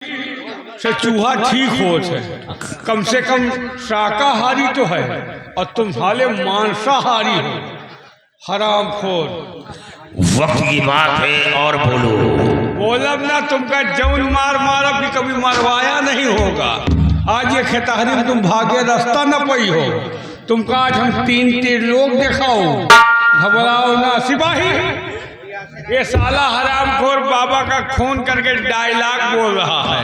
से चूहा ठीक हो थे, कम से कम शाकाहारी तो है और तुम साले मांसाहारी हो, हरामखोर। वक्त की बात है और बोलो। बोलब ना, तुमका जौन मार मारब भी कभी मरवाया नहीं होगा। आज ये खेतहरी में तुम भागे रास्ता न पाई हो, तुमका आज हम तीन तीर लोग दिखाओ, घबराओ ना सिपाही। ये साला हरामखोर बाबा का खून करके डायलॉग बोल रहा है।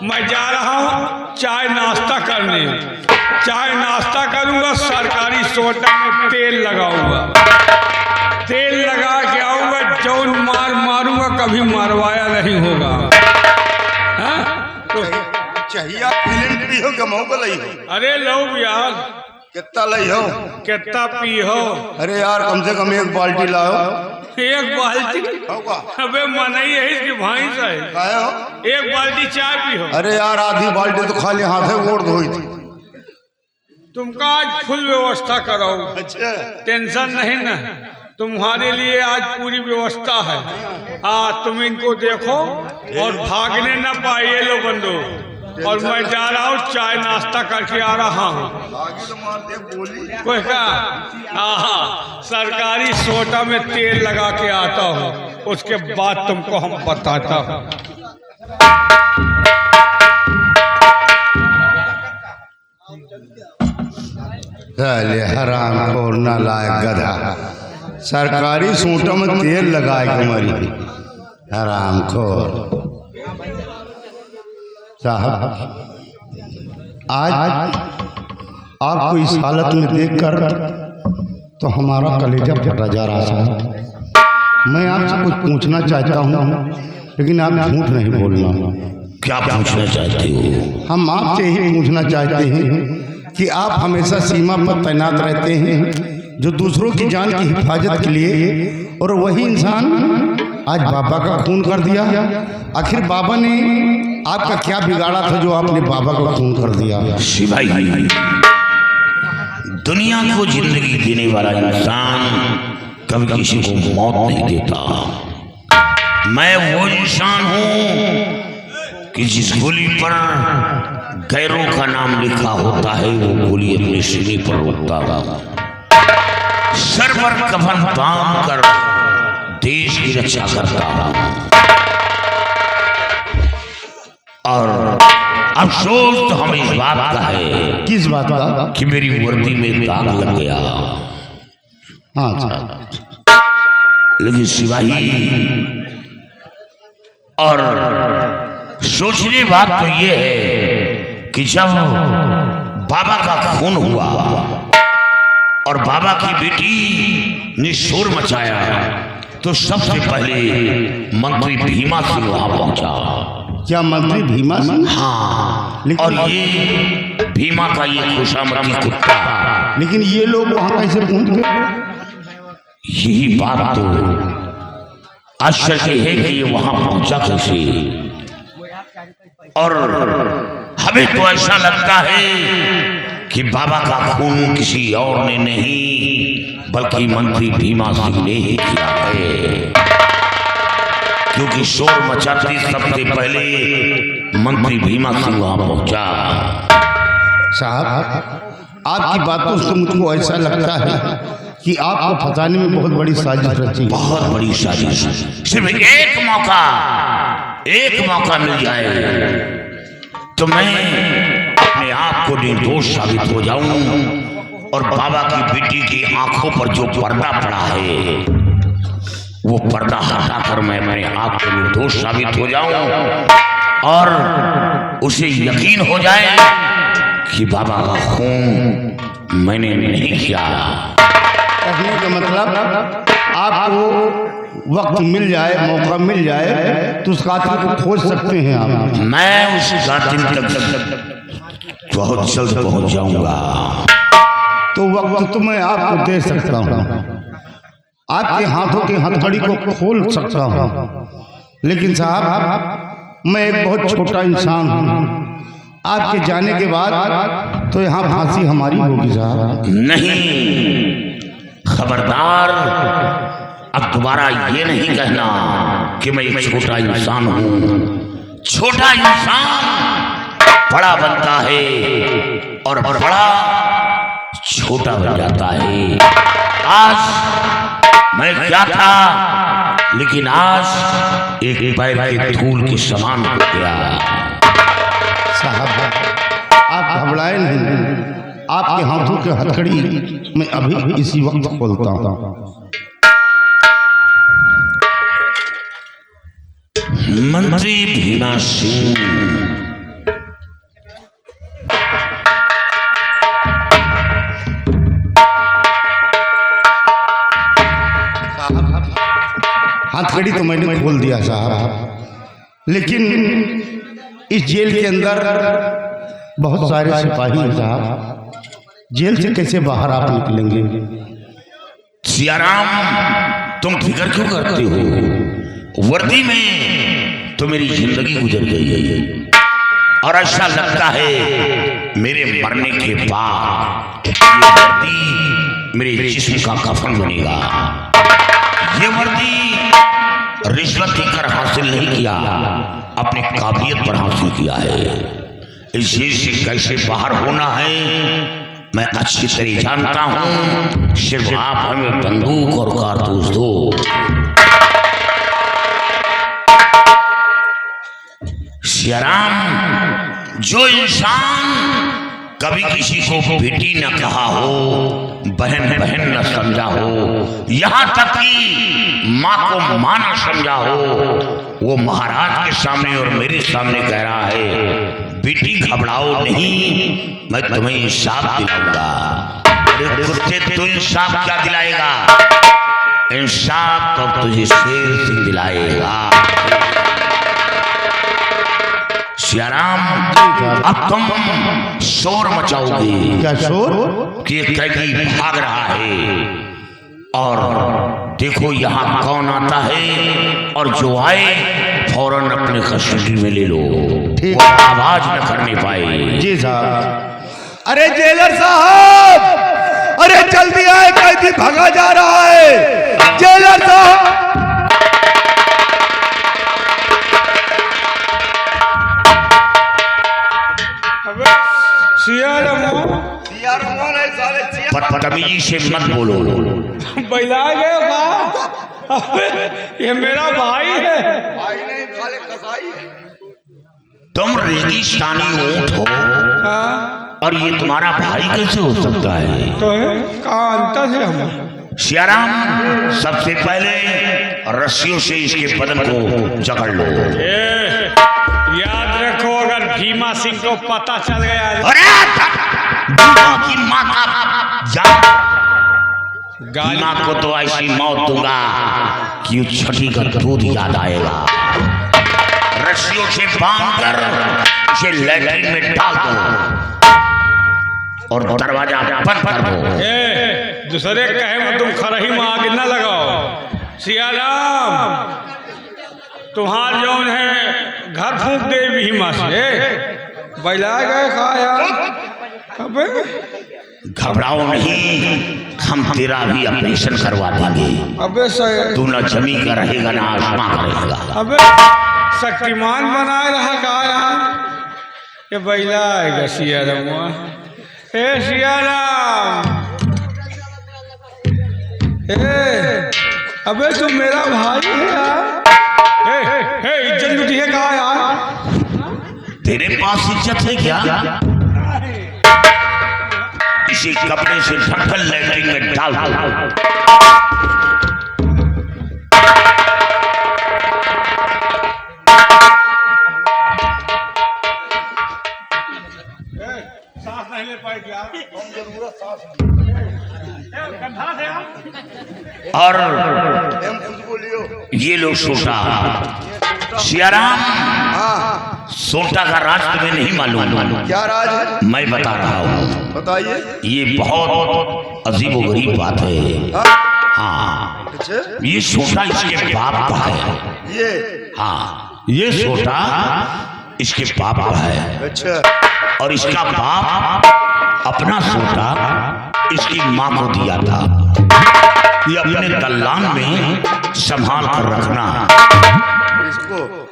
मैं जा रहा हूँ चाय नाश्ता करने, चाय नाश्ता करूँगा, सरकारी सोडा में तेल लगाऊंगा, तेल लगा के आऊँगा, जौन मार मारूंगा कभी मरवाया नहीं होगा। हाँ? तो चाहिए फिल्म पी हो कि मौका लई हो? अरे लो यार, कितना लई हो? कितना पी हो? अरे यार कम से कम एक बाल्टी लाओ। एक बाल्टी? होगा। अबे मनाई है इसकी भैंस है। काहे हो? एक बाल्टी चाय पी हो। अरे यार आधी बाल्टी तो खाली हाथे वोट धोई थी। तुमका आज फुल व्यवस्था कराओ, अच्छा टेंशन नहीं ना, तुम्हारे लिए आज पूरी व्यवस्था है। हाँ, तुम इनको देखो और भागने ना पाइए लो बंदो। और मैं जा रहा हूँ चाय नाश्ता करके आ रहा हूँ। कोई कहा सरकारी सोडा में तेल लगा के आता हूँ, उसके बाद तुमको हम बताता हूँ। हराम खोर नालायक गधा, सरकारी सूटों में तेल लगाए तुम्हारी हराम खोर। साहब आज आपको इस हालत में देखकर तो हमारा कलेजा फटा जा रहा है। मैं आपसे कुछ पूछना चाहता हूँ, लेकिन आप झूठ नहीं बोलना। क्या पूछना चाहते हो? हम आपसे यही पूछना चाहते हैं कि आप हमेशा सीमा पर तैनात रहते हैं, जो दूसरों की जान की हिफाजत के लिए, और वही इंसान आज बाबा का खून कर दिया। आखिर बाबा ने आपका क्या बिगाड़ा था जो आपने बाबा का खून कर दिया? शिवाई, दुनिया को जिंदगी देने वाला इंसान कभी किसी को मौत नहीं देता। मैं वो इंसान हूँ कि जिस गोली पर गैरों का नाम लिखा होता है, वो गोली अपने सीने पर होता है। सर पर कफन बांध कर देश की रक्षा करता हूँ। और अफसोस तो हमें इस बात का है। किस बात का? कि मेरी वर्दी में दाग लग गया। हाँ, लेकिन सिपाही, और सोचने बात तो ये है कि जब बाबा का खून हुआ और बाबा की बेटी ने शोर मचाया, तो सबसे पहले मंत्री भीमा सिंह वहां पहुंचा। क्या मंत्री भीमा सिंह? हाँ, लेकिन और ये भीमा का ये खुशामती कुत्ता। लेकिन ये लोग वहां कैसे पहुंच गए? यही बात तो आश्चर्य है कि ये वहां पहुंचा कैसे। और हमें तो ऐसा लगता है कि बाबा का खून किसी और ने नहीं, बल्कि मंत्री भीमा सिंह ने ही किया है। क्योंकि शोर मचाती सबसे पहले मंत्री भीमा सिंह वहां पहुंचा। साहब आपकी बातों से मुझको ऐसा लगता है कि आपको फंसाने में बहुत बड़ी साजिश रची। बहुत बड़ी साजिश। सिर्फ एक मौका मिल जाए तो मैं अपने आप को निर्दोष साबित हो जाऊं, और बाबा की बेटी की आंखों पर जो पर्दा पड़ा है, वो पर्दा हटाकर मैं अपने आप को निर्दोष साबित हो जाऊं, और उसे यकीन हो जाए कि बाबा का खून मैंने नहीं किया। कहने का मतलब आपको वक्त मिल जाए, मौका मिल जाए, तो उस कातिल को खोज सकते हैं आप। मैं उस कातिल तक बहुत जल्द पहुंच जाऊंगा। तो वक्त तो मैं आपको दे सकता हूँ, आपके हाथों की हथकड़ी को खोल सकता हूँ। लेकिन साहब मैं एक बहुत छोटा इंसान हूँ, आपके जाने के बाद तो यहाँ फांसी हमारी होगी साहब। नहीं, खबरदार, अब दोबारा ये नहीं कहना कि मैं एक छोटा इंसान हूँ। छोटा इंसान बड़ा बनता है और बड़ा छोटा बन जाता है। आज मैं क्या था, लेकिन आज एक पैर के धूल के समान हो गया। साहब आप घबराए नहीं, आपके हाथों के हथकड़ी मैं अभी इसी वक्त खोलता हूँ। मंत्री भीमा सिंह हथकड़ी तो मैंने खोल दिया साहब, लेकिन इस जेल के अंदर बहुत सारे सिपाही हैं साहब। जेल से कैसे बाहर आप निकलेंगे? सियाराम, तुम फिक्र क्यों करते हो? वर्दी में तो मेरी जिंदगी गुजर गई है और ऐसा लगता है मेरे मरने के बाद ये वर्दी मेरे जिस्म का कफन बनेगा। ये वर्दी रिश्वत देकर हासिल नहीं किया, अपनी काबिलियत पर हासिल किया है। इस जेल से कैसे बाहर होना है मैं अच्छी तरह जानता हूं। सिर्फ आप हमें बंदूक और कारतूस दो। सियाराम, जो इंसान कभी किसी को बेटी न कहा हो, बहन बहन न समझा हो, यहाँ तक कि माँ को माँ न समझा हो, वो महाराज के सामने और मेरे सामने कह रहा है बेटी घबराओ नहीं, मैं तुम्हें इंसाफ दिलाऊंगा। अरे कुत्ते, तू इंसाफ क्या दिलाएगा? इंसाफ तो तुझे शेर सिंह दिलाएगा। सियाराम, अब तुम शोर मचाओगे। क्या शोर? कि एक कैदी भाग रहा है और देखो यहाँ कौन आता है, और जो आए फौरन अपने कस्टडी में ले लो, वो आवाज न करने पाए। जी साहब। अरे जेलर साहब, अरे जल्दी आए, कैदी भागा जा रहा है। जेलर साहब, बदतमीजी से मत बोलो। बैला गए बा, ये मेरा भाई है। भाई नहीं, साले कसाई है। तुम रेगिस्तानी ऊंट हो और ये तुम्हारा भाई कैसे हो सकता है? तो कहाँ अंतर है हम? सियाराम, सबसे पहले रस्सियों से इसके बदन को जकड़ लो। याद रखो, अगर भीमा सिंह को पता चल गया, अरे भीमा की माँ का भीमा को तो ऐसी मौत दूंगा कि उस छठी का दूध याद आएगा। रस्सियों से बांधकर इसे लैट्रिन में डाल दो और दरवाजा बंद कर दो। दूसरे कहे में तुम खरही में आग न लगाओ। सियाराम, तुम्हार जौन है घर फूंक दे भीमा से। बैला गए खाया। अबे घबराओ नहीं, हम तेरा भी ऑपरेशन करवा देंगे। अबे तू न जमी का रहेगा ना आसमां का रहेगा। अबे शक्तिमान बनाए रहा खाया। ये बैला आएगा सियाराम। हे सियाराम, अबे तू मेरा भाई है यार। इज्जत लुटी है कहा यार? तेरे पास इज्जत है क्या? इसी कपड़े से ढककर लैट्रिन में डाल दो। सांस नहीं ले पाएगी यार, जरूरत सांस। और ये लोग सोटा सियाराम, सोटा का राज तुम्हें नहीं मालूम? क्या राज है? मैं बता रहा हूँ, बताइए। ये बहुत अजीब व गरीब बात है। हाँ, ये सोटा इसके बाप का है। ये हाँ, ये सोटा इसके बाप का है। अच्छा। और इसका बाप अपना सोटा इसकी माँ को दिया था। ये अपने दल्लान में संभाल कर रखना।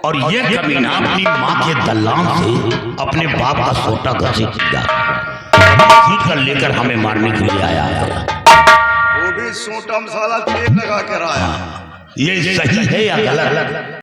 और ये कमीना अपनी माँ के दल्लान से अपने बाप का सोटा घसीट किया, घसीट कर लेकर हमें मारने के लिए आया है। वो भी सोटा मसाला तेल लगा कर आया। ये सही है या गलत?